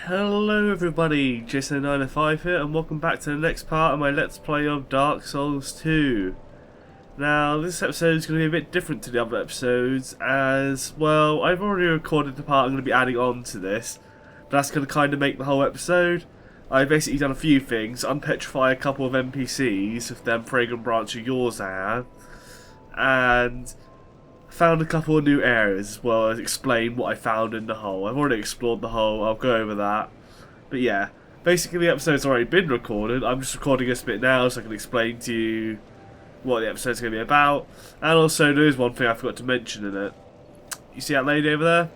Hello everybody, Jason905 here, and welcome back to the next part of my Let's Play of Dark Souls 2. Now, this episode is going to be a bit different to the other episodes, as, well, I've already recorded the part I'm going to be adding on to this, but that's going to kind of make the whole episode. I've basically done a few things: unpetrify a couple of NPCs, with them Fragrant Branch of yours I have, and found a couple of new areas as well as explain what I found in the hole. I've already explored the hole, I'll go over that. But yeah, basically the episode's already been recorded. I'm just recording this bit now so I can explain to you what the episode's going to be about. And also there is one thing I forgot to mention in it. You see that lady over there?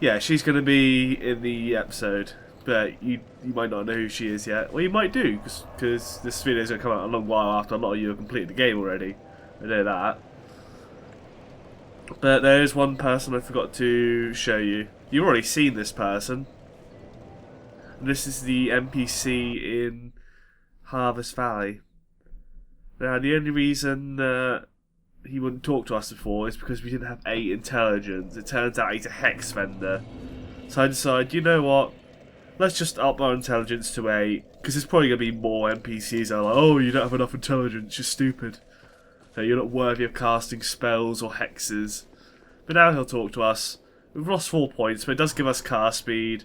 Yeah, she's going to be in the episode. But you might not know who she is yet. Well, you might do, because this video's going to come out a long while after a lot of you have completed the game already. I know that. But there is one person I forgot to show you. You've already seen this person. This is the NPC in Harvest Valley. Now, the only reason he wouldn't talk to us before is because we didn't have 8 intelligence. It turns out he's a hex vendor. So I decided, you know what? Let's just up our intelligence to 8. Because there's probably going to be more NPCs that are like, oh, you don't have enough intelligence, you're stupid. So you're not worthy of casting spells or hexes. But now he'll talk to us. We've lost 4 points, but it does give us cast speed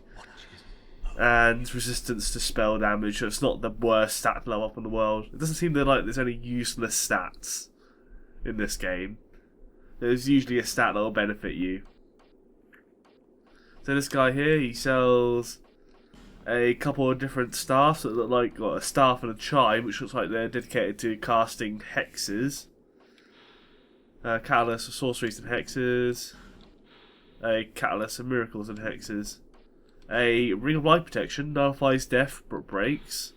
and resistance to spell damage, so it's not the worst stat to level up in the world. It doesn't seem that like there's any useless stats in this game. There's usually a stat that will benefit you. So this guy here, he sells a couple of different staffs that look like a staff and a chime, which looks like they're dedicated to casting hexes. Catalyst of sorceries and hexes. A catalyst of miracles and hexes. A ring of life protection, nullifies death but breaks.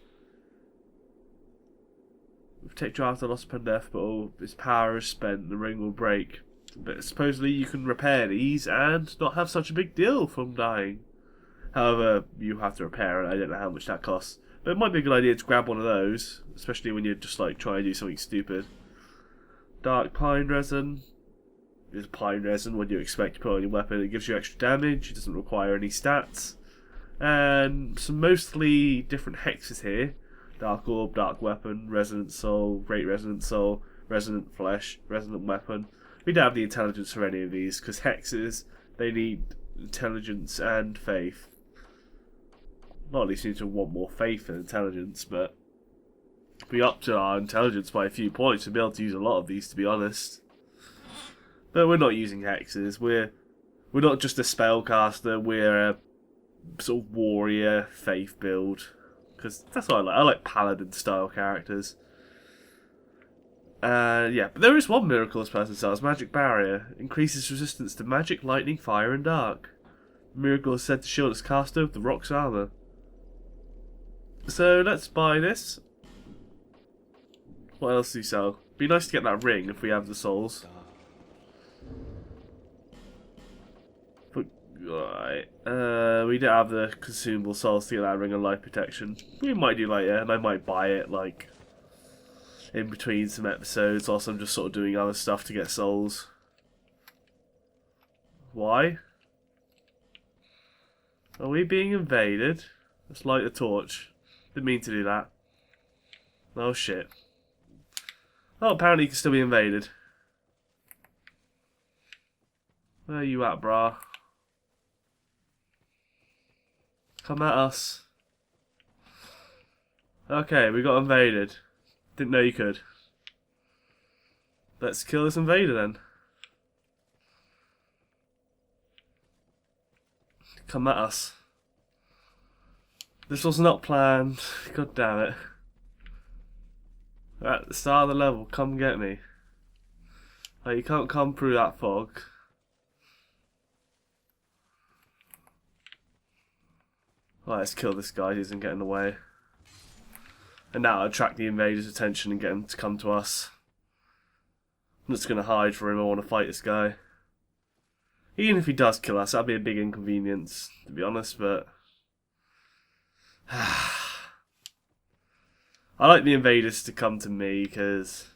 Protect you after loss upon death, but all its power is spent, the ring will break. But supposedly you can repair these and not have such a big deal from dying. However, you have to repair it. I don't know how much that costs. But it might be a good idea to grab one of those, especially when you're just like trying to do something stupid. Dark pine resin. Is pine resin, what do you expect to put on your weapon? It gives you extra damage, it doesn't require any stats. And some mostly different hexes here. Dark orb, dark weapon, resonant soul, great resonant soul, resonant flesh, resonant weapon. We don't have the intelligence for any of these, because hexes, they need intelligence and faith. Not at least seem to want more faith than intelligence, but we upped our intelligence by a few points to be able to use a lot of these, to be honest. But we're not using hexes. We're not just a spellcaster. We're a sort of warrior faith build, because that's what I like. I like paladin style characters. Yeah, but there is one miracle this person sells: magic barrier increases resistance to magic, lightning, fire, and dark. The miracle is said to shield its caster with the rock's armor. So let's buy this. What else do you sell? Be nice to get that ring if we have the souls. Right. We don't have the consumable souls to get that ring of life protection. We might do later, and I might buy it like in between some episodes, whilst I'm just sort of doing other stuff to get souls. Why? Are we being invaded? Let's light a torch. Didn't mean to do that. Oh shit. Oh, apparently you can still be invaded. Where are you at, brah? Come at us. Okay, we got invaded. Didn't know you could. Let's kill this invader then. Come at us. This was not planned. God damn it. At the start of the level, come get me. Like, you can't come through that fog. Right, let's kill this guy who isn't getting in the way. And now attract the invader's attention and get him to come to us. I'm just going to hide for him. I want to fight this guy. Even if he does kill us, that'd be a big inconvenience, to be honest, but I like the invaders to come to me, because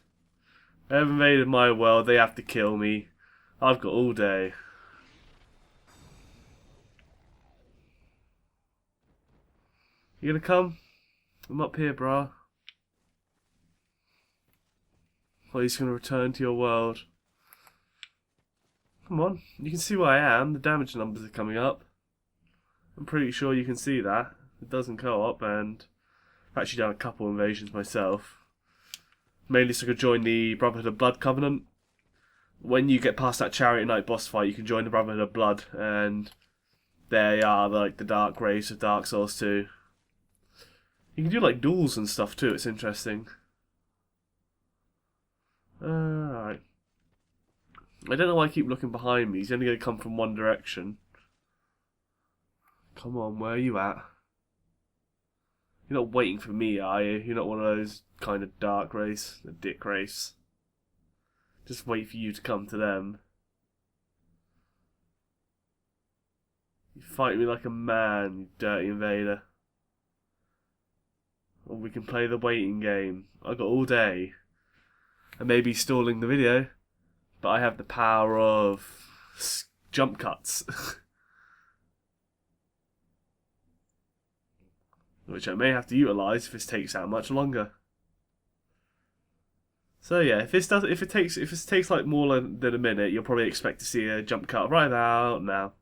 they've invaded my world, they have to kill me. I've got all day. You gonna come? I'm up here, brah. Or he's gonna return to your world. Come on, you can see where I am. The damage numbers are coming up. I'm pretty sure you can see that. It doesn't co-op, and I've actually done a couple invasions myself. Mainly so I could join the Brotherhood of Blood Covenant. When you get past that Chariot Knight boss fight, you can join the Brotherhood of Blood, and they are like the dark race of Dark Souls 2. You can do like duels and stuff too, it's interesting. Alright. I don't know why I keep looking behind me, he's only going to come from one direction. Come on, where are you at? You're not waiting for me, are you? You're not one of those kind of dark race, the dick race. Just wait for you to come to them. You fight me like a man, you dirty invader. Or we can play the waiting game. I've got all day. I may be stalling the video, but I have the power of jump cuts. Which I may have to utilise if this takes that much longer. So yeah, if it takes like more than a minute, you'll probably expect to see a jump cut right about now.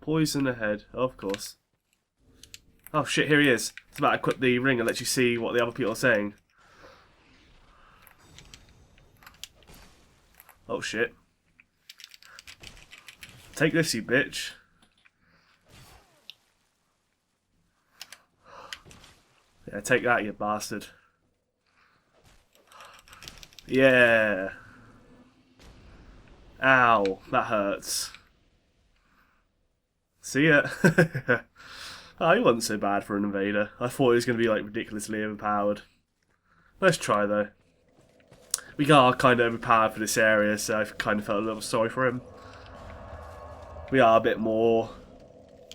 Poison ahead, of course. Oh shit, here he is. It's about to equip the ring and let you see what the other people are saying. Oh shit. Take this, you bitch. Yeah, take that, you bastard. Yeah. Ow, that hurts. See ya. Oh, he wasn't so bad for an invader. I thought he was going to be like ridiculously overpowered. Let's try though. We are kind of overpowered for this area, so I kind of felt a little sorry for him. We are a bit more...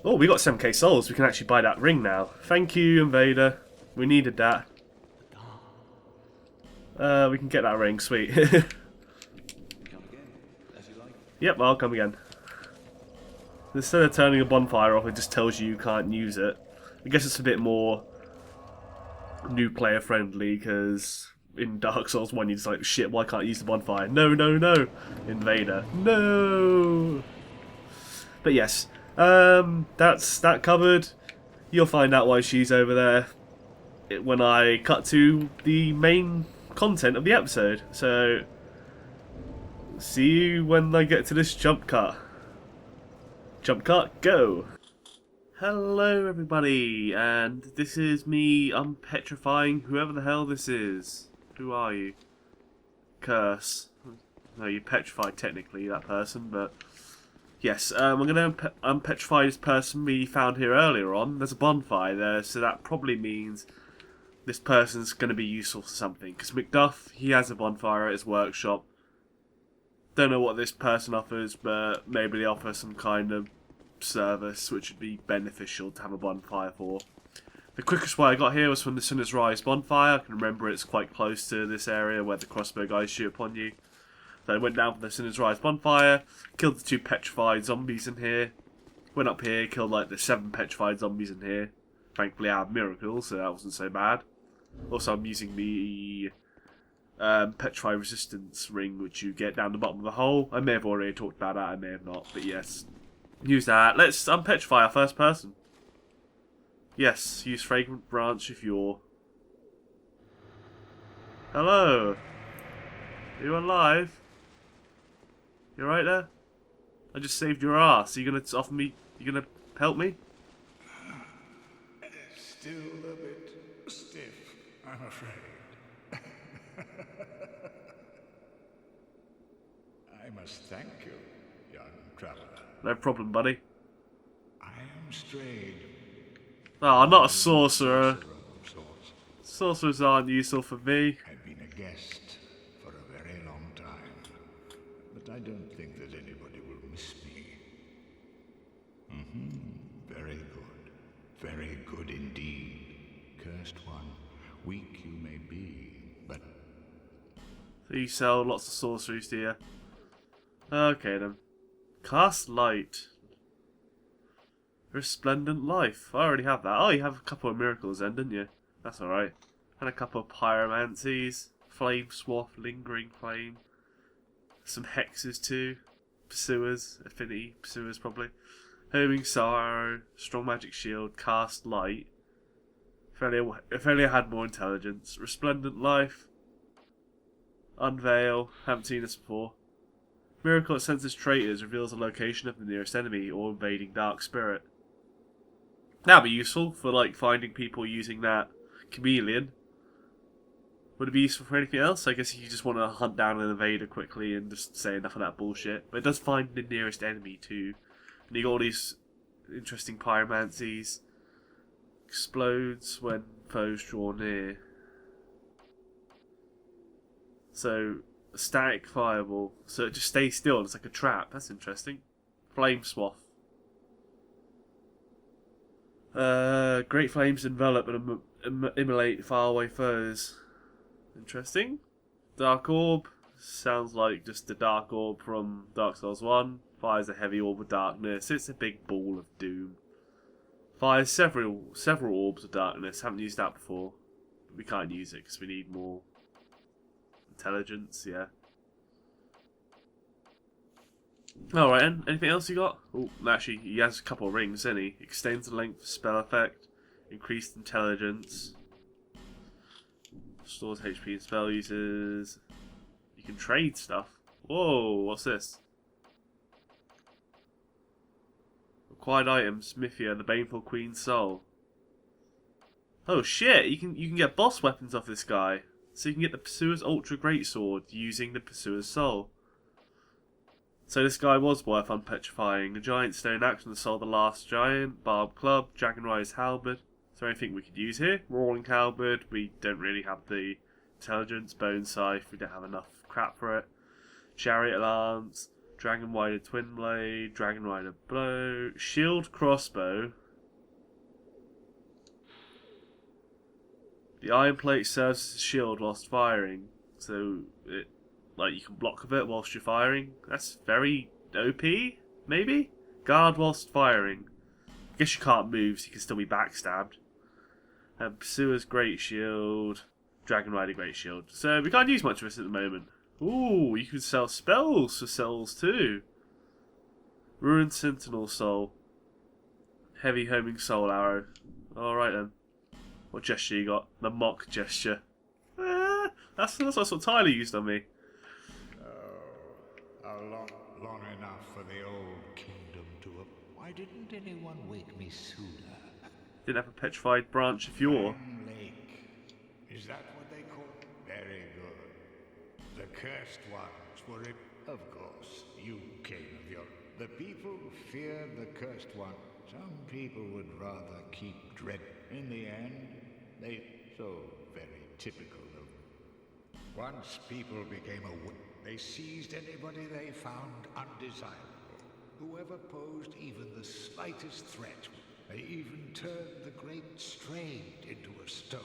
Oh, we got 7k souls. We can actually buy that ring now. Thank you, invader. We needed that. We can get that ring. Sweet. Yep, I'll come again. Instead of turning a bonfire off, it just tells you can't use it. I guess it's a bit more new player friendly, because in Dark Souls 1 you're just like, shit, why can't I use the bonfire? No, no, no! Invader. No! But yes, that's that covered. You'll find out why she's over there when I cut to the main content of the episode. So, see you when I get to this jump cut. Jump cut, go! Hello everybody, and this is me unpetrifying whoever the hell this is. Who are you? Curse. No, you're petrified technically, that person, but... Yes, I'm going to unpetrify this person we found here earlier on. There's a bonfire there, so that probably means this person's going to be useful for something. Because Macduff, he has a bonfire at his workshop. Don't know what this person offers, but maybe they offer some kind of service which would be beneficial to have a bonfire for. The quickest way I got here was from the Sinner's Rise bonfire. I can remember it's quite close to this area where the crossbow guys shoot upon you. So I went down from the Sinner's Rise bonfire, killed the 2 petrified zombies in here, went up here, killed like the 7 petrified zombies in here. Thankfully I have miracles, so that wasn't so bad. Also I'm using the petrified resistance ring which you get down the bottom of the hole. I may have already talked about that, I may have not, but yes. Use that. Let's unpetrify our first person. Yes, use Fragrant Branch if you're... Hello? Are you alive? You alright there? I just saved your ass. Are you gonna offer me... You gonna help me? Still a bit stiff, I'm afraid. I must thank you, young traveler. No problem, buddy. I am strayed. Oh, not a sorcerer. Of sorts. Sorcerers aren't useful for me. I've been a guest for a very long time, but I don't think that anybody will miss me. Very good. Very good indeed. Cursed one, weak you may be, but... So you sell lots of sorceries, do you? Okay then. Cast light. Resplendent life. I already have that. Oh, you have a couple of miracles then, didn't you? That's alright. And a couple of pyromancies. Flame swath, lingering flame. Some hexes too. Pursuers, affinity pursuers probably. Homing sorrow, strong magic shield, cast light. If only I had more intelligence. Resplendent life. Unveil. Haven't seen this before. Miracle that senses traitors, reveals the location of the nearest enemy or invading dark spirit. That'd be useful for like finding people using that chameleon. Would it be useful for anything else? I guess you just want to hunt down an invader quickly and just say enough of that bullshit. But it does find the nearest enemy too. And you got all these interesting pyromancies. Explodes when foes draw near. So, a static fireball. So it just stays still and it's like a trap. That's interesting. Flame swath. Great flames envelop and immolate faraway foes. Interesting. Dark Orb. Sounds like just the Dark Orb from Dark Souls 1. Fires a heavy orb of darkness. It's a big ball of doom. Fires several orbs of darkness. Haven't used that before. But we can't use it because we need more intelligence, yeah. Alright then, anything else you got? Oh, actually, he has a couple of rings, doesn't he? Extends the length of spell effect. Increased intelligence. Stores HP and spell uses. You can trade stuff. Whoa, what's this? Acquired items, Smithia, the Baneful Queen's Soul. Oh shit, you can get boss weapons off this guy. So you can get the Pursuer's Ultra Greatsword using the Pursuer's Soul. So this guy was worth unpetrifying. A giant stone axe from the Soul of the Last Giant, Barbed Club, Dragon Rider's Halberd. Is there anything we could use here? Roaring Halberd, we don't really have the intelligence. Bone Scythe, we don't have enough crap for it. Chariot Lance, Dragon Rider Twin Blade, Dragon Rider Blow, Shield Crossbow. The iron plate serves as a shield whilst firing, so it you can block with it whilst you're firing. That's very OP, maybe? Guard whilst firing. I guess you can't move, so you can still be backstabbed. And Pursuer's Great Shield, Dragon Rider Great Shield. So we can't use much of this at the moment. Ooh, you can sell spells for cells too. Ruined Sentinel Soul. Heavy Homing Soul Arrow. Alright then. What gesture you got? The mock gesture. That's what Tyler used on me. Long enough for the old kingdom to have... Why didn't anyone wake me sooner? Didn't have a petrified branch of yore. Lake. Is that what they call it? Very good. The cursed ones were it. Of course, you came of your... The people fear the cursed one. Some people would rather keep dread. In the end, they... So very typical of... Once people became aware, they seized anybody they found undesirable. Whoever posed even the slightest threat. They even turned the great Strayed into a stone.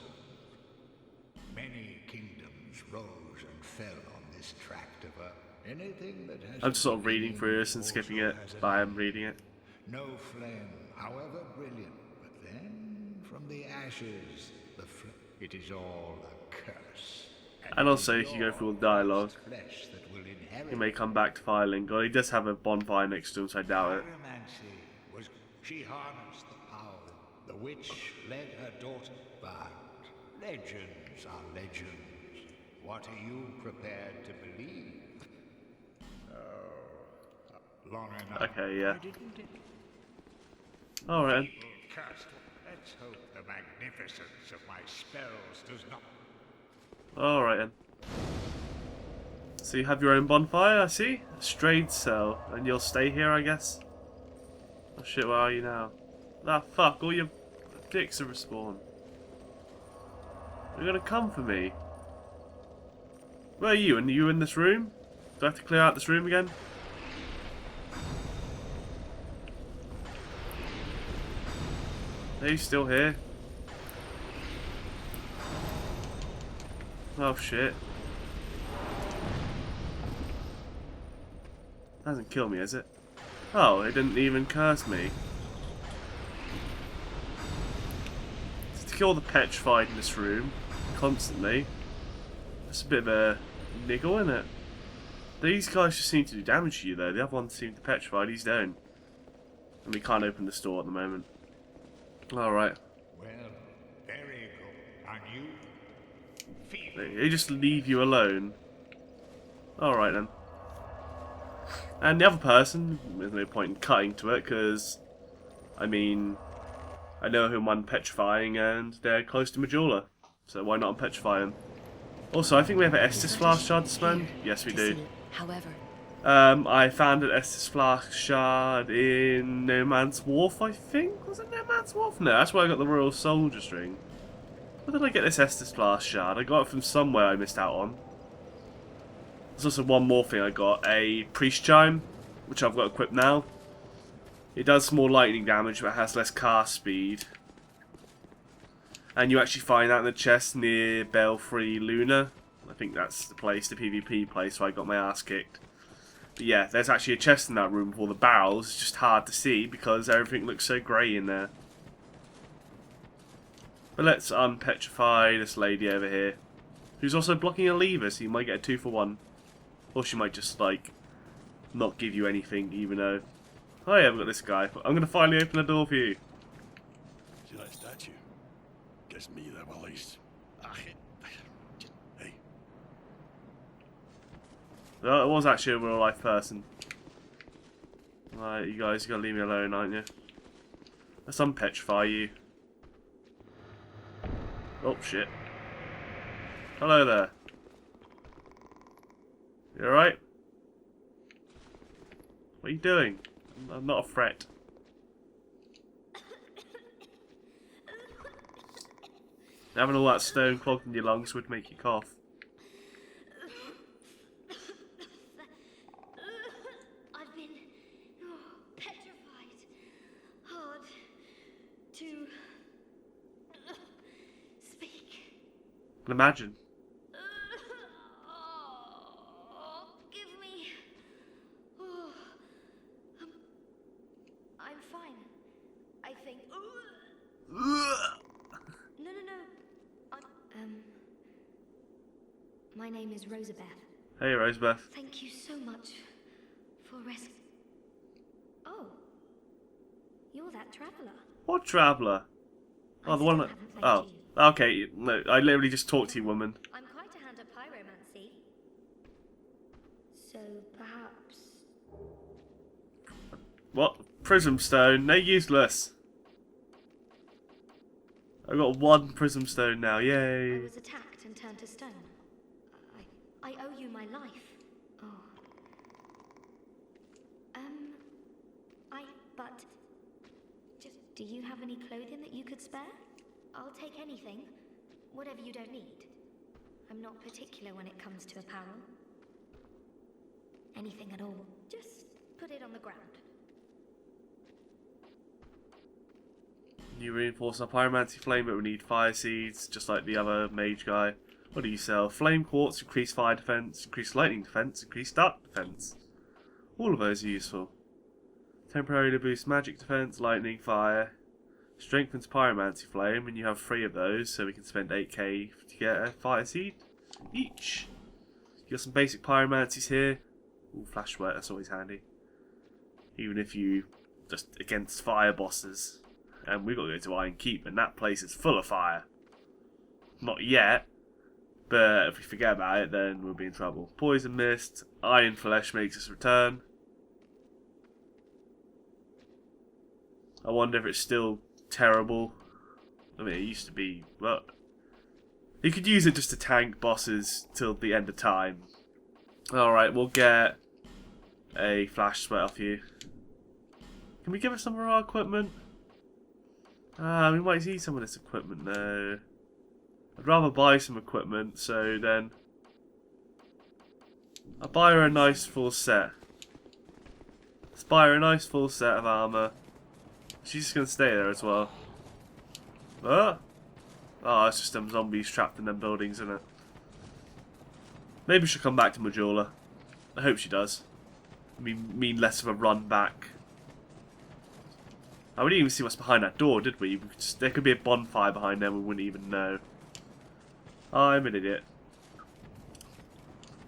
Many kingdoms rose and fell on this tract of earth. Anything that has... I'm just sort of reading through this and skipping it, but I am reading it. No flame, however brilliant, but then from the ashes, it is all a curse. And also, if you go through all the dialogue, he may come back to Firelink. God, he does have a bonfire next to him, so I doubt it. Pyromancy was... She harnessed the power. The witch led her daughter, but legends are legends. What are you prepared to believe? Long enough. Okay, yeah. Alright. Let's hope the magnificence of my spells does not... Alright then. So you have your own bonfire, I see? A strayed cell. And you'll stay here, I guess? Oh shit, where are you now? Ah, fuck, all your dicks have respawned. You're gonna come for me. Where are you? And are you in this room? Do I have to clear out this room again? Are you still here? Oh shit. Hasn't killed me, has it? Oh, it didn't even curse me. To kill the petrified in this room constantly. That's a bit of a niggle, isn't it? These guys just seem to do damage to you though. The other ones seem to petrify, these don't. And we can't open the store at the moment. Alright. Well, there you go. And you feel They just leave you alone. Alright then. And the other person, there's no point in cutting to it because, I mean, I know who I'm petrifying and they're close to Majula. So why not unpetrify them? Also, I think we have an Estus Flask shard to spend. Yes, we do. However, I found an Estus Flask shard in No Man's Wharf, I think? Was it No Man's Wharf? No, that's where I got the Royal Soldier String. Where did I get this Estus Flask shard? I got it from somewhere I missed out on. There's also one more thing I got, a Priest Chime, which I've got equipped now. It does more lightning damage, but has less cast speed. And you actually find that in the chest near Belfry Luna. I think that's the place, the PvP place, where I got my ass kicked. But yeah, there's actually a chest in that room with all the barrels. It's just hard to see because everything looks so grey in there. But let's unpetrify this lady over here, who's also blocking a lever, so you might get a 2-for-1. Or she might just, like, not give you anything, even though... Oh yeah, I've got this guy. I'm going to finally open the door for you. See that statue? Gives me the willies. Hey, Well, it was actually a real life person. Right, you guys gotta leave me alone, aren't you? Let's unpetrify you. Oh shit. Hello there. You alright? What are you doing? I'm not a threat. Having all that stone clogged in your lungs would make you cough. I've been petrified. Hard to speak. Imagine. Give me. Oh, I'm fine. I think. No. My name is Rosabeth. Hey Rosebeth. Thank you so much for Oh, you're that traveller. What traveller? Oh, the one that... Oh, okay. No, I literally just talked to you, woman. I'm quite a hand at pyromancy. So perhaps. What? Prism stone? They're useless. I've got 1 prism stone now, I yay. was attacked and turned to stone. I owe you my life. Oh. But just, do you have any clothing that you could spare? I'll take anything, whatever you don't need. I'm not particular when it comes to apparel. Anything at all. Just put it on the ground. You reinforce our pyromancy flame, but we need fire seeds, just like the other mage guy. What do you sell? Flame quartz, increased fire defense, increased lightning defense, increased dark defense. All of those are useful. Temporarily boost magic defense, lightning, fire. Strengthens pyromancy flame, and you have 3 of those, so we can spend 8k to get a fire seed each. You got some basic pyromancies here. Ooh, flash sweat, that's always handy. Even if you just against fire bosses. And we've got to go to Iron Keep, and that place is full of fire. Not yet, but if we forget about it, then we'll be in trouble. Poison Mist, Iron Flesh makes its return. I wonder if it's still terrible. I mean, it used to be, well, you could use it just to tank bosses till the end of time. Alright, we'll get a flash sweat off you. Can we give us some of our equipment? We might see some of this equipment though. I'd rather buy some equipment, so then I'll buy her a nice full set. Let's buy her a nice full set of armour. She's just gonna stay there as well. Oh, it's just them zombies trapped in them buildings, isn't it? Maybe she'll come back to Majula. I hope she does. I mean less of a run back Oh, we didn't even see what's behind that door, did we? There could be a bonfire behind there, we wouldn't even know. I'm an idiot.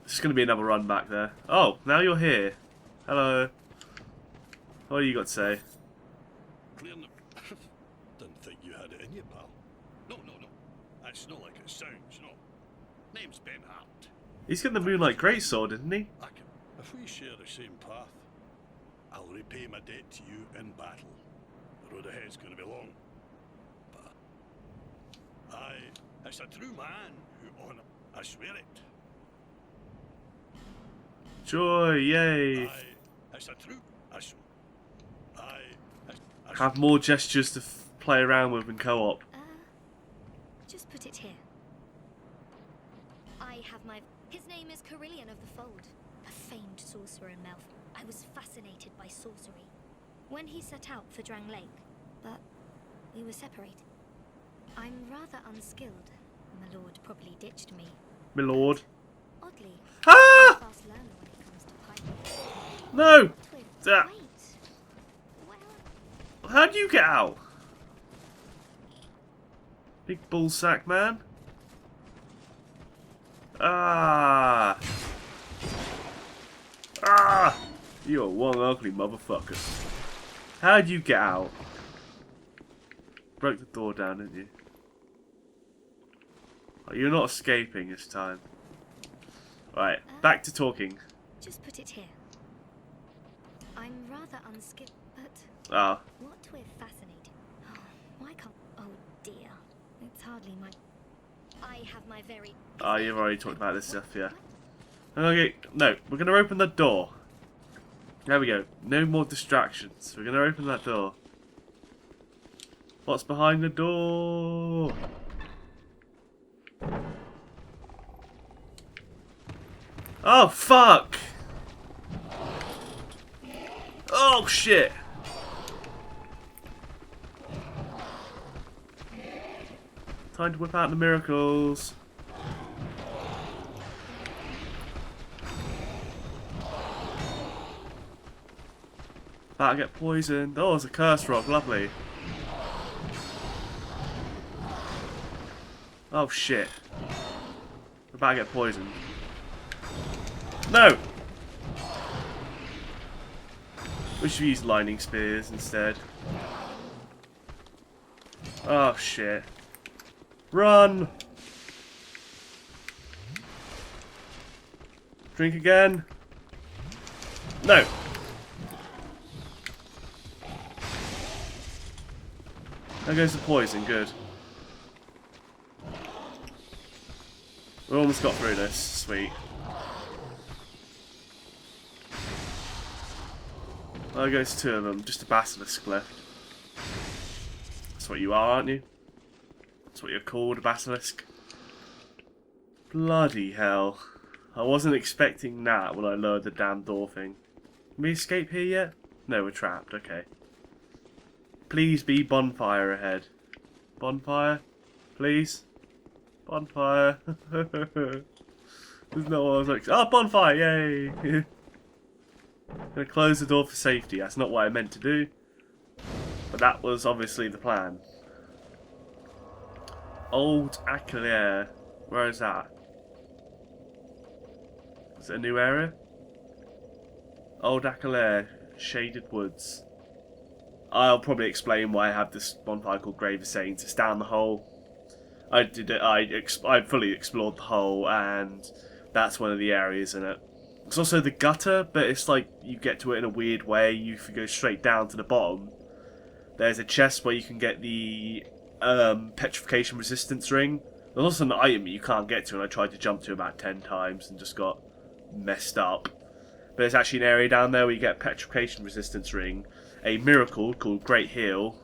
There's going to be another run back there. Oh, now you're here. Hello. What do you got to say? Clear them. Didn't think you had it in you, pal. No. That's not like it sounds, no. Name's Ben Hart. He's got the Moonlight Greatsword, isn't he? I can. If we share the same path, I'll repay my debt to you in battle. The road ahead's going to be long. But it's a true man who honour. I swear it. Joy, yay. It's a true. Have more gestures to play around with in co-op. Just put it here. I have my... His name is Carillion of the Fold, a famed sorcerer in Melf. I was fascinated by sorcery when he set out for Drang Lake, but we were separated. I'm rather unskilled. My lord probably ditched me. My lord. Oddly, Ah! I'm a fast learner when it comes to piping. No! Wait. Well, How'd you get out? Big bullsack man. Ah! Ah! You're one ugly motherfucker. How'd you get out? Broke the door down, didn't you? Oh, you're not escaping this time. Right, back to talking. just put it here. I'm rather unskilled, but Ah. what we're fascinated. Oh, why can't? Oh dear, it's hardly my. I have my very. Oh, you've already talked about this stuff, yeah. Okay, no, we're gonna open the door. There we go. No more distractions. We're gonna open that door. What's behind the door? Oh, fuck! Oh, shit! Time to whip out the miracles. About to get poisoned. Oh, it's a curse rock. Lovely. Oh, shit. We're about to get poisoned. No! We should use lightning spears instead. Oh, shit. Run! Drink again. No! There goes the poison, good. We almost got through this, sweet. There goes two of them, just a basilisk left. That's what you are, aren't you? That's what you're called, a basilisk. Bloody hell. I wasn't expecting that when I lowered the damn door thing. Can we escape here yet? No, we're trapped, okay. Please be bonfire ahead. Bonfire? Please? Bonfire. There's no one I was like, oh, bonfire, yay! Gonna close the door for safety. That's not what I meant to do. But that was obviously the plan. Old Acalier. Where is that? Is it a new area? Old Acalier. Shaded Woods. I'll probably explain why I have this bonfire called Grave of Saints. It's down the hole. I fully explored the hole, and that's one of the areas in it. It's also the gutter, but it's like you get to it in a weird way. If you go straight down to the bottom, there's a chest where you can get the petrification resistance ring. There's also an item you can't get to, and I tried to jump to about 10 times and just got messed up. But there's actually an area down there where you get a petrification resistance ring, a miracle called Great Heal,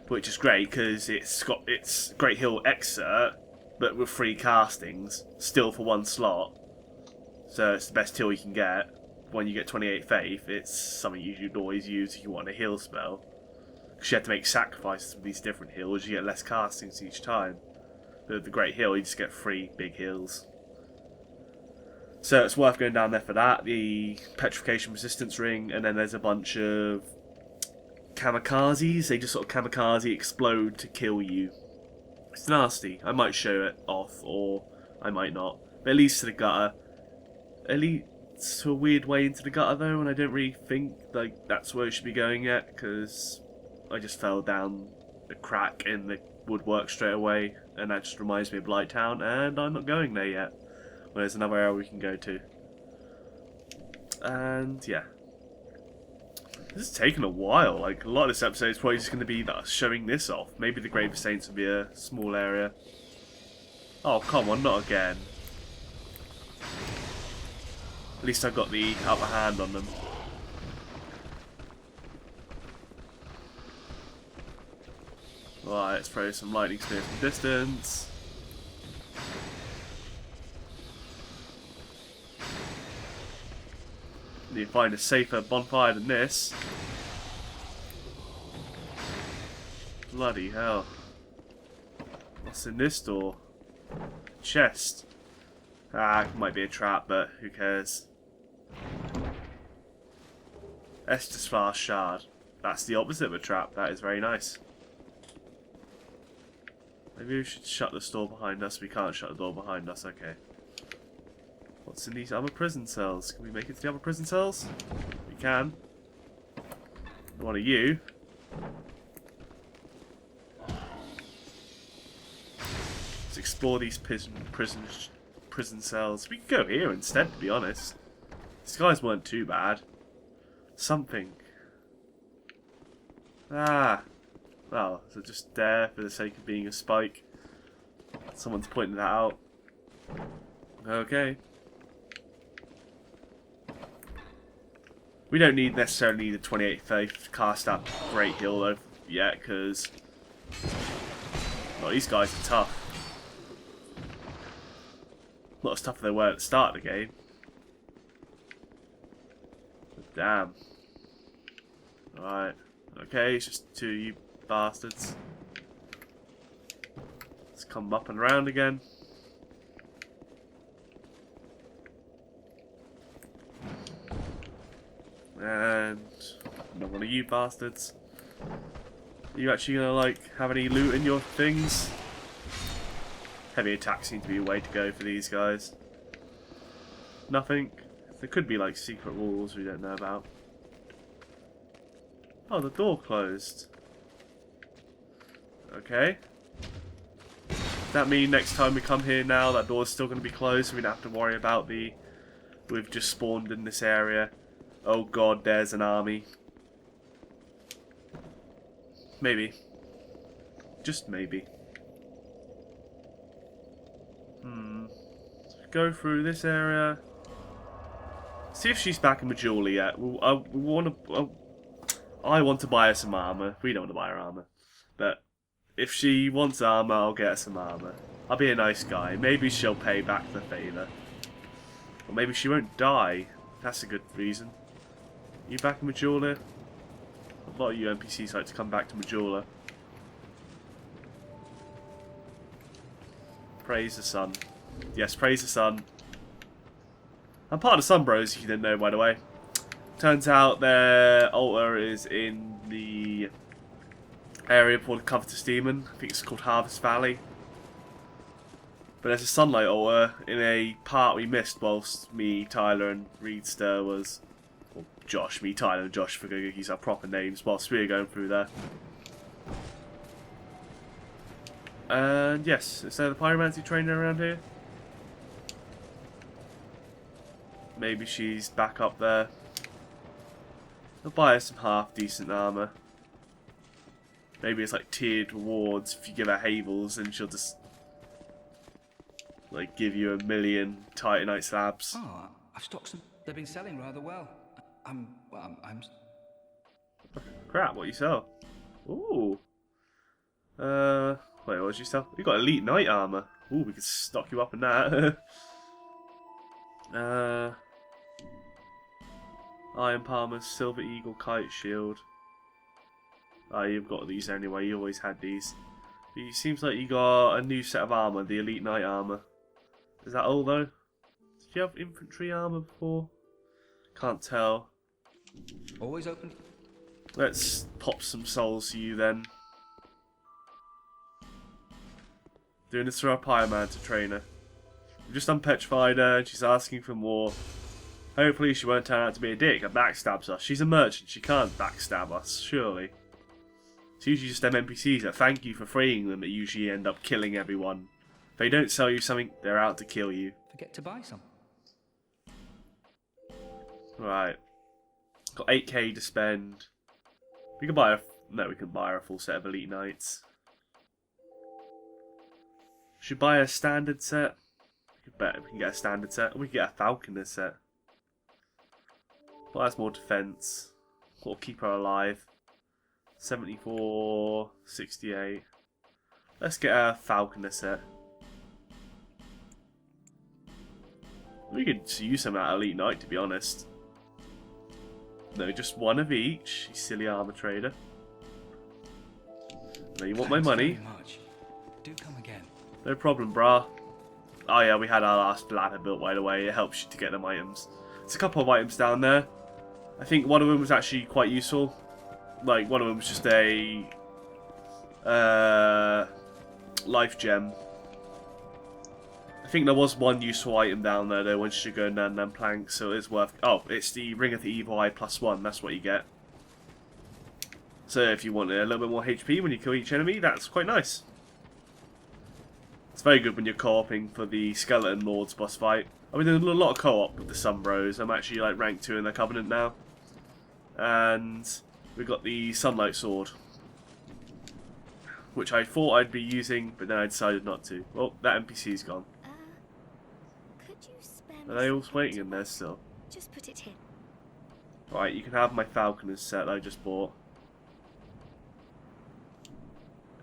which is great because it's Great Heal Exert, but with 3 castings, still for 1 slot. So it's the best heal you can get. When you get 28 faith, it's something you should always use if you want a heal spell. Because you have to make sacrifices with these different heals, you get less castings each time. But with the Great Heal, you just get 3 big heals. So it's worth going down there for that, the Petrification Resistance Ring, and then there's a bunch of kamikazes. They just sort of kamikaze explode to kill you. It's nasty. I might show it off, or I might not. But at least to the gutter. At least to a weird way into the gutter though, and I don't really think like that's where it should be going yet, because I just fell down a crack in the woodwork straight away, and that just reminds me of Blighttown, and I'm not going there yet. Well, there's another area we can go to. And yeah. This has taken a while. Like, a lot of this episode is probably just going to be showing this off. Maybe the Grave of Saints will be a small area. Oh, come on, not again. At least I've got the upper hand on them. Alright, let's throw some lightning spear from distance. Need to find a safer bonfire than this. Bloody hell. What's in this door? Chest. Ah, it might be a trap, but who cares? Estus Flask Shard. That's the opposite of a trap. That is very nice. Maybe we should shut this door behind us. We can't shut the door behind us. Okay. What's in these other prison cells? Can we make it to the other prison cells? We can. One of you. Let's explore these prison cells. We can go here instead, to be honest. These guys weren't too bad. Something. Ah. Well, so just there for the sake of being a spike. Someone's pointing that out. Okay. We don't necessarily need the 28th Faith cast up Great Hill though yet, because well, these guys are tough. A lot of stuff they were at the start of the game. But damn. Alright. Okay, it's just two of you bastards. Let's come up and around again. And not one of you bastards. Are you actually gonna like have any loot in your things? Heavy attack seems to be a way to go for these guys. Nothing. There could be like secret walls we don't know about. Oh, the door closed. Okay. Does that mean next time we come here now that door's still going to be closed, so we don't have to worry about the... We've just spawned in this area. Oh god, there's an army. Maybe. Just maybe. Go through this area. See if she's back in Majula yet. I want to buy her some armor. We don't want to buy her armor. But if she wants armor, I'll get her some armor. I'll be a nice guy. Maybe she'll pay back the favour. Or maybe she won't die. That's a good reason. You back in Majula? A lot of you NPCs like to come back to Majula. Praise the sun. Yes, praise the sun. I'm part of the Sun Bros, if you didn't know, by the way. Turns out their altar is in the area called the Covetous Demon. I think it's called Harvest Valley. But there's a sunlight altar in a part we missed whilst me, Tyler, and Reedster was... Well, Josh, me, Tyler, and Josh, for going to use our proper names whilst we were going through there. And yes, is there the pyromancy trainer around here? Maybe she's back up there. I'll buy her some half-decent armour. Maybe it's like tiered rewards. If you give her Havels, and she'll just like give you 1,000,000 Titanite slabs. Oh, I've stocked some. They've been selling rather well. I'm Crap, what you sell? Ooh. Wait, what did you sell? You got Elite Knight armour. Ooh, we could stock you up in that. Iron Palmer, Silver Eagle, Kite Shield. Oh, you've got these anyway, you always had these. But it seems like you got a new set of armour, the Elite Knight armour. Is that all though? Did you have infantry armour before? Can't tell. always open. Let's pop some souls to you then. Doing this for our Pyromancer trainer. We've just unpetrified her and she's asking for more. Hopefully she won't turn out to be a dick and backstabs us. She's a merchant, she can't backstab us, surely. It's usually just them NPCs that thank you for freeing them that usually end up killing everyone. If they don't sell you something, they're out to kill you. Forget to buy some. Right. Got 8k to spend. We can buy we can buy a full set of Elite Knights. Should buy a standard set. We can get a standard set. We can get a Falconer set. But that's more defense. Or keep her alive. 74, 68. Let's get a Falconer set. We could use some of that Elite Knight, to be honest. No, just one of each, you silly armor trader. No, you want my money? Very much. Do come again. No problem, brah. Oh yeah, we had our last ladder built right away. It helps you to get them items. There's a couple of items down there. I think one of them was actually quite useful. Like, one of them was just a life gem. I think there was one useful item down there though once you go down them planks, so it's worth. Oh, it's the Ring of the Evil Eye +1. That's what you get. So if you want a little bit more HP when you kill each enemy, that's quite nice. It's very good when you're co-oping for the Skeleton Lords boss fight. I've been doing a lot of co-op with the Sun Bros. I'm actually like rank 2 in the Covenant now, and we got the Sunlight Sword, which I thought I'd be using, but then I decided not to. Well, that NPC's gone. Could you spare Are me they all some waiting paper? in there still? Just put it here. Right, you can have my Falconer's set that I just bought.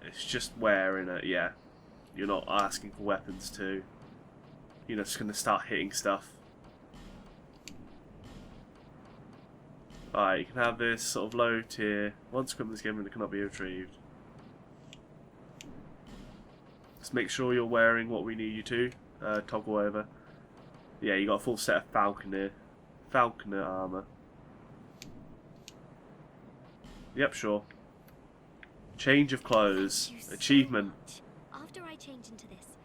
It's just wearing it, yeah. You're not asking for weapons too. You're just going to start hitting stuff. Alright, you can have this sort of low tier. Once equipment is given, it cannot be retrieved. Just make sure you're wearing what we need you to. Toggle over. Yeah, you got a full set of Falconer armor. Yep, sure. Change of clothes. Thank you so Achievement. much. After I change into this,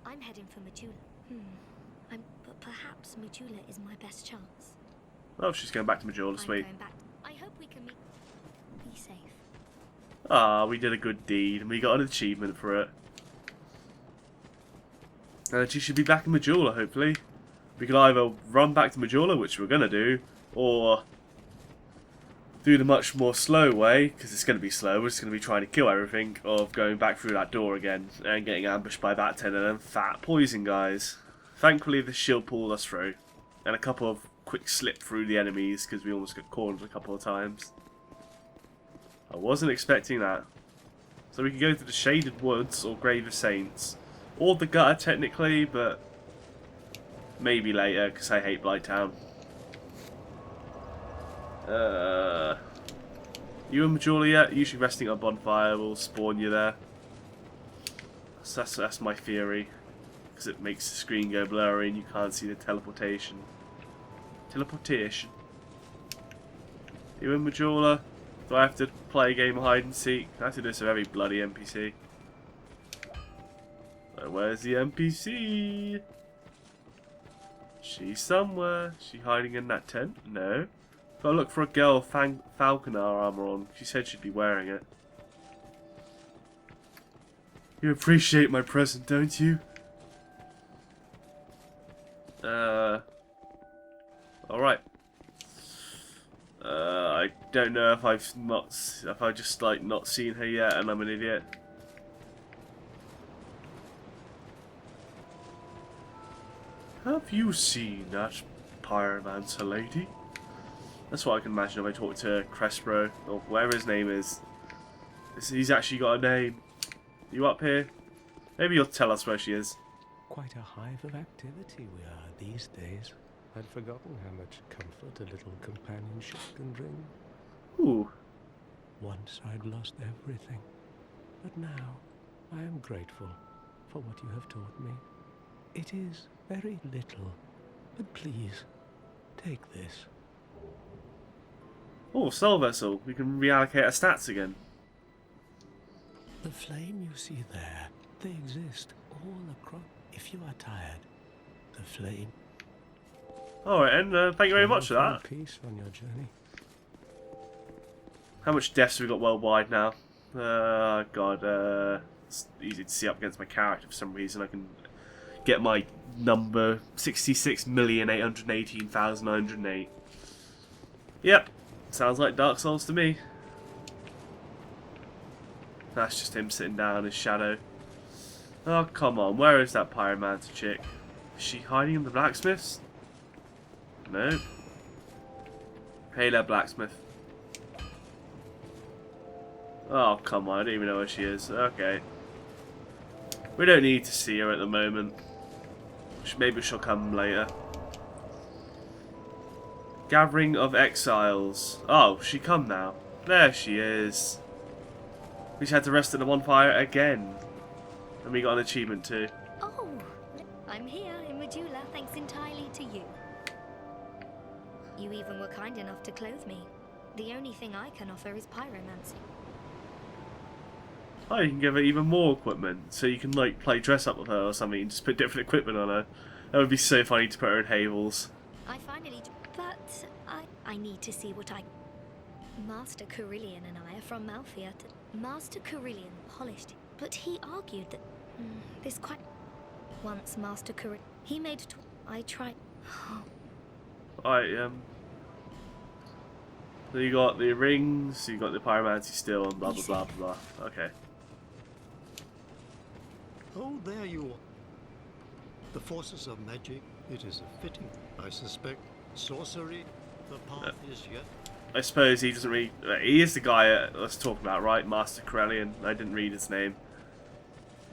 I'm heading for Majula. But perhaps Majula is my best chance. Oh, she's going back to Majula, I'm sweet. going back. I hope we can meet. Be safe. Ah, we did a good deed, and we got an achievement for it. And she should be back in Majula, hopefully. We could either run back to Majula, which we're going to do, or do the much more slow way, because it's going to be slow. We're just going to be trying to kill everything, of going back through that door again, and getting ambushed by that 10 of them fat poison guys. Thankfully, the shield pulled us through, and a couple of quick slip through the enemies, because we almost got cornered a couple of times. I wasn't expecting that. So we can go to the Shaded Woods, or Grave of Saints, or the Gutter technically, but maybe later, because I hate Blighttown. You and Majula yet? Usually resting on bonfire will spawn you there. So that's my theory, because it makes the screen go blurry and you can't see the teleportation. You and Majula? Do I have to play a game of hide and seek? I have to do this with every bloody NPC. So where's the NPC? She's somewhere. Is she hiding in that tent? No. Gotta look for a girl with Falconer armor on. She said she'd be wearing it. You appreciate my present, don't you? Alright. I don't know if I've just like not seen her yet and I'm an idiot. Have you seen that Pyromancer lady? That's what I can imagine if I talk to Crespro, or whatever his name is. He's actually got a name. You up here? Maybe you'll tell us where she is. Quite a hive of activity we are these days. I'd forgotten how much comfort a little companionship can bring. Ooh. Once I'd lost everything, but now I am grateful for what you have taught me. It is very little, but please, take this. Oh, soul vessel. We can reallocate our stats again. The flame you see there, they exist all across. If you are tired, the flame. Alright, and thank you very much for that. Peace on your journey. How much deaths have we got worldwide now? God, it's easy to see up against my character for some reason. I can get my number 66,818,908. Yep, sounds like Dark Souls to me. That's just him sitting down in his shadow. Oh, come on, where is that pyromancer chick? Is she hiding in the blacksmiths? No. Hey there, blacksmith. Oh, come on, I don't even know where she is. Okay. We don't need to see her at the moment. Maybe she'll come later. Gathering of Exiles. Oh, she come now. There she is. We just had to rest at the bonfire again. And we got an achievement too. Oh, I'm here in Majula thanks entirely to you. You even were kind enough to clothe me. The only thing I can offer is pyromancy. Oh, you can give her even more equipment. So you can like play dress up with her or something and just put different equipment on her. That would be so funny to put her in Havels. I finally... But I need to see what I... Master Carillion and I are from Malphia. Master Carillion polished, but he argued that... this quite... Once Master Carillion... He made... I tried... Alright, so you got the rings, you got the pyromancy still, and blah blah blah blah blah. Okay. Oh, there you are. The forces of magic, it is a fitting. I suspect sorcery, the path is yet. I suppose he doesn't read. He is the guy I was talking about, right? Master Corellian. I didn't read his name.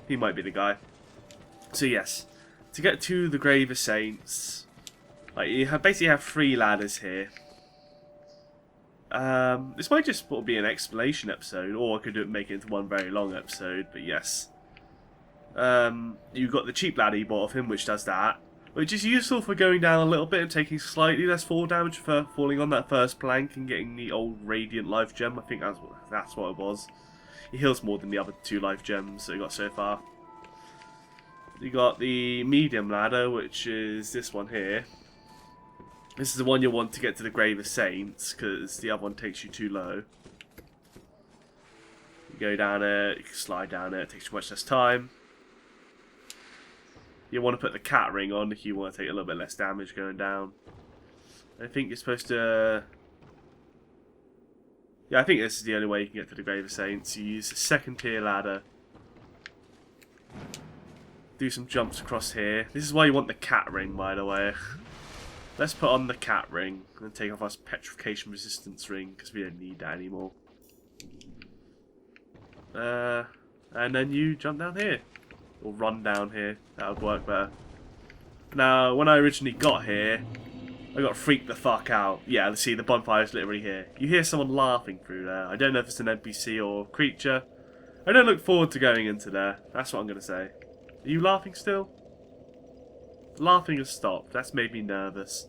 He might be the guy. So yes, to get to the Grave of Saints, like you basically have 3 ladders here. This might just be an explanation episode, or I could make it into one very long episode. But yes, you've got the cheap ladder you bought off him, which does that, which is useful for going down a little bit and taking slightly less fall damage for falling on that first plank and getting the old Radiant Life Gem. I think that's what it was. He heals more than the other 2 life gems that we got so far. You got the medium ladder, which is this one here. This is the one you'll want to get to the Grave of Saints, because the other one takes you too low. You go down it, you can slide down it takes you much less time. You want to put the cat ring on if you want to take a little bit less damage going down. I think you're supposed to... Yeah, I think this is the only way you can get to the Grave of Saints. You use the 2nd tier ladder. Do some jumps across here. This is why you want the cat ring, by the way. Let's put on the cat ring and take off our petrification resistance ring, because we don't need that anymore. And then you jump down here. Or run down here. That would work better. Now, when I originally got here, I got freaked the fuck out. Yeah, let's see, the bonfire's literally here. You hear someone laughing through there. I don't know if it's an NPC or creature. I don't look forward to going into there. That's what I'm going to say. Are you laughing still? Laughing has stopped. That's made me nervous.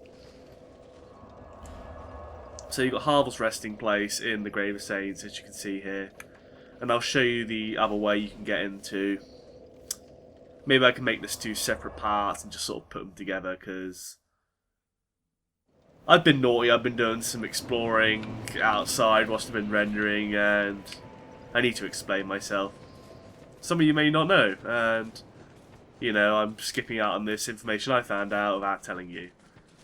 So you've got Harvel's resting place in the Grave of Saints, as you can see here. And I'll show you the other way you can get into. Maybe I can make this 2 separate parts and just sort of put them together, because I've been naughty. I've been doing some exploring outside whilst I've been rendering, and I need to explain myself. Some of you may not know, and you know, I'm skipping out on this information I found out without telling you.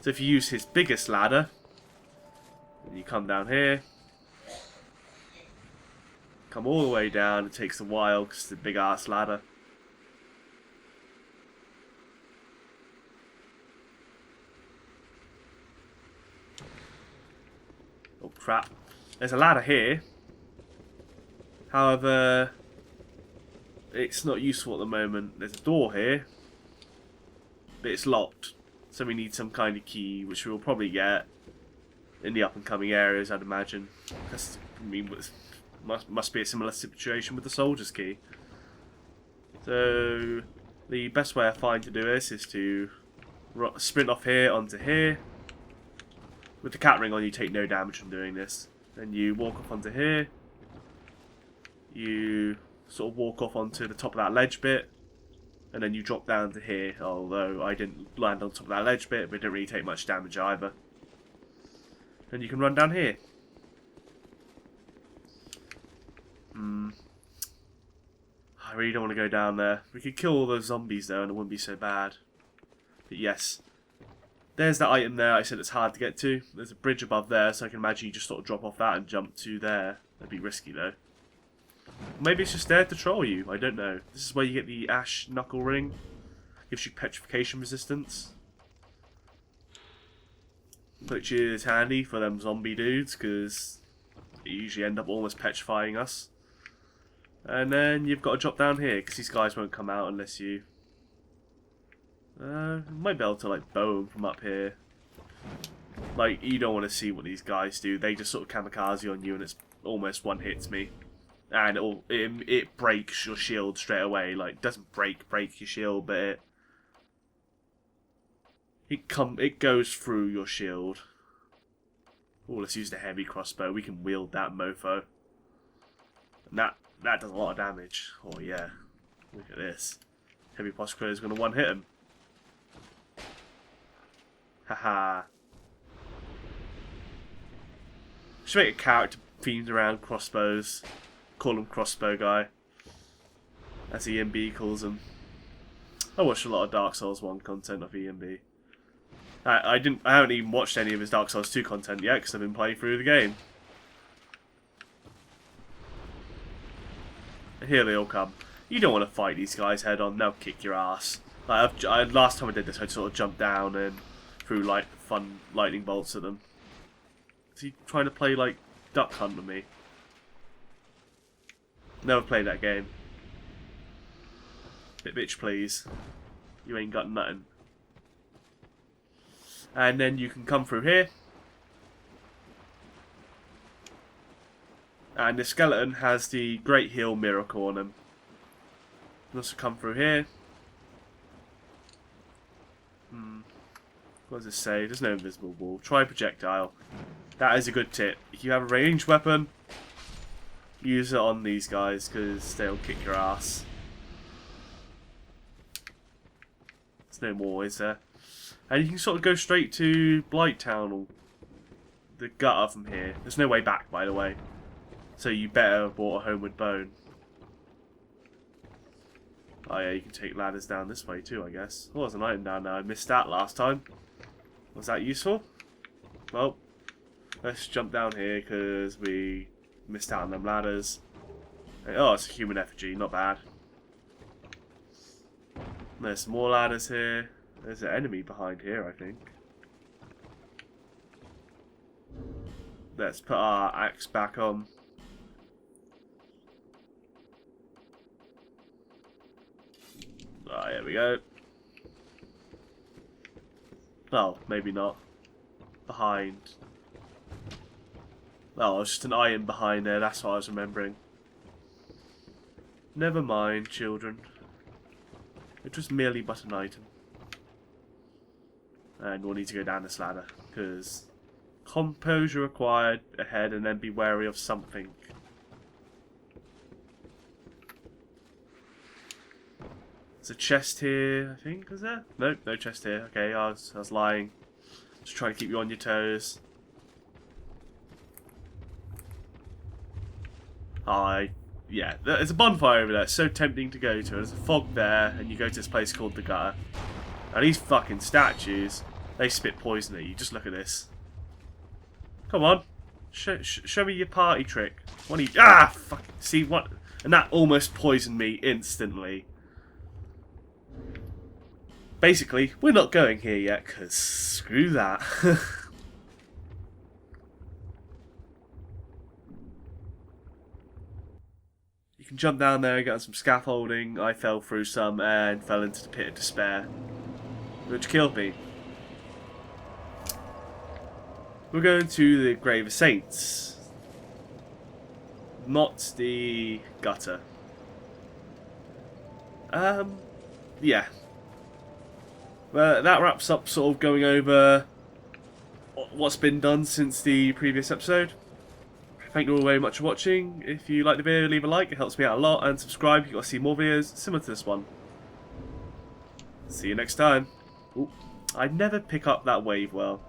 So if you use his biggest ladder, and you come down here, come all the way down. It takes a while because it's a big ass ladder. Oh crap. There's a ladder here. However, it's not useful at the moment. There's a door here, but it's locked. So we need some kind of key, which we'll probably get in the up and coming areas, I'd imagine. That's, I mean, must be a similar situation with the soldier's key. So the best way I find to do this is to sprint off here onto here. With the cat ring on, you take no damage from doing this. Then you walk off onto here. You sort of walk off onto the top of that ledge bit. And then you drop down to here. Although I didn't land on top of that ledge bit, but it didn't really take much damage either. And you can run down here. I really don't want to go down there. We could kill all those zombies though and it wouldn't be so bad. But yes. There's that item there I said it's hard to get to. There's a bridge above there, so I can imagine you just sort of drop off that and jump to there. That'd be risky though. Maybe it's just there to troll you, I don't know. This is where you get the Ash Knuckle Ring. Gives you petrification resistance. Which is handy for them zombie dudes, because they usually end up almost petrifying us. And then you've got to drop down here, because these guys won't come out unless you... might be able to like bow them from up here. Like, you don't want to see what these guys do. They just sort of kamikaze on you and it's almost one hits me. And it breaks your shield straight away. Like, doesn't break your shield, but it goes through your shield. Oh, let's use the heavy crossbow. We can wield that mofo. And that does a lot of damage. Oh yeah. Look at this. Heavy crossbow is going to one hit him. Haha. Should make a character themed around crossbows. Call him Crossbow Guy. As EMB calls him. I watched a lot of Dark Souls 1 content of EMB. I haven't even watched any of his Dark Souls 2 content yet because I've been playing through the game. And here they all come. You don't want to fight these guys head on, they'll kick your ass. Like last time I did this, I sort of jumped down and threw like fun lightning bolts at them. Is he trying to play like Duck Hunt with me? Never played that game. Bitch, please. You ain't got nothing. And then you can come through here. And the skeleton has the Great Heal Miracle on him. You can also come through here. What does it say? There's no invisible wall. Try projectile. That is a good tip. If you have a ranged weapon, use it on these guys because they'll kick your ass. There's no more, is there? And you can sort of go straight to Blighttown or the gutter from here. There's no way back, by the way. So you better have brought a homeward bone. Oh yeah, you can take ladders down this way too, I guess. Oh, there's an item down there. I missed that last time. Was that useful? Well, let's jump down here because we missed out on them ladders. Oh, it's a human effigy, not bad. There's some more ladders here. There's an enemy behind here, I think. Let's put our axe back on. Ah, here we go. Oh, maybe not. Behind. Oh, it's just an iron behind there, that's what I was remembering. Never mind, children. It was merely but an item. And we'll need to go down this ladder, because composure required ahead and then be wary of something. There's a chest here, I think, is there? Nope, no chest here. Okay, I was lying. Just trying to keep you on your toes. Yeah, there's a bonfire over there. It's so tempting to go to. There's a fog there, and you go to this place called the Gutter. Now these fucking statues, they spit poison at you. Just look at this. Come on, show me your party trick. What are you? Ah, fuck. See what? And that almost poisoned me instantly. Basically, we're not going here yet, because screw that. You can jump down there and get on some scaffolding. I fell through some and fell into the pit of despair, which killed me. We're going to the Grave of Saints, not the Gutter. Yeah. Well, that wraps up sort of going over what's been done since the previous episode. thank you all very much for watching. If you like the video, leave a like, it helps me out a lot, and subscribe if you want to see more videos similar to this one. See you next time. Ooh, I never pick up that wave well.